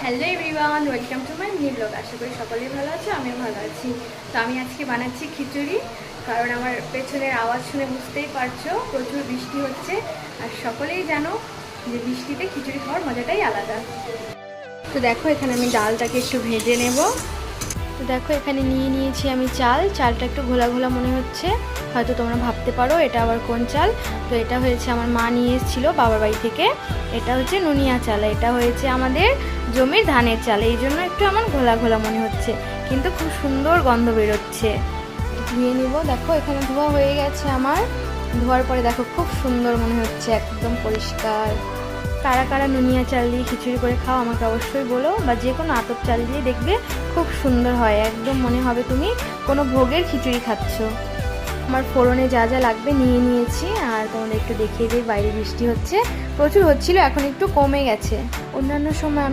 Hello everyone, welcome to my new blog. আশা করি সকলেই ভালো আছো, আমিও ভালো আছি। তো আমি আজকে বানাচ্ছি খিচুড়ি, কারণ আমার পেছনের আওয়াজ শুনে বুঝতেই পারছো প্রচুর বৃষ্টি হচ্ছে। আর সকলেই জানো যে বৃষ্টিতে খিচুড়ি খাওয়ার মজাটাই আলাদা। তো দেখো এখানে আমি ডালটাকে একটু ভেজে নেব। তো দেখো এখানে নিয়েছি আমি চালটা একটু ঘোলা ঘোলা মনে হচ্ছে, হয়তো তোমরা ভাবতে পারো এটা আবার কোন চাল। তো এটা হয়েছে আমার মা নিয়ে এসেছিলো বাবার বাড়ি থেকে। এটা হচ্ছে নুনিয়া চাল, এটা হয়েছে আমাদের জমির ধানের চাল, এই জন্য একটু আমার ঘোলা ঘোলা মনে হচ্ছে, কিন্তু খুব সুন্দর গন্ধ বেরোচ্ছে। ধুয়ে নিব। দেখো এখানে ধোয়া হয়ে গেছে আমার। ধোয়ার পরে দেখো খুব সুন্দর মনে হচ্ছে, একদম পরিষ্কার। কারা কারা নুনিয়া চাল দিয়ে খিচুড়ি করে খাও আমাকে অবশ্যই বলো, বা যে কোনো আতপ চাল দিয়ে দেখবে খুব সুন্দর হয়, একদম মনে হবে তুমি কোনো ভোগের খিচুড়ি খাচ্ছ। আমার ফোড়নে যা যা লাগবে নিয়ে নিয়েছি। আর তোমাদের একটু দেখিয়ে দিই, বাইরে বৃষ্টি হচ্ছে, প্রচুর হচ্ছিল, এখন একটু কমে গেছে। অন্যান্য সময়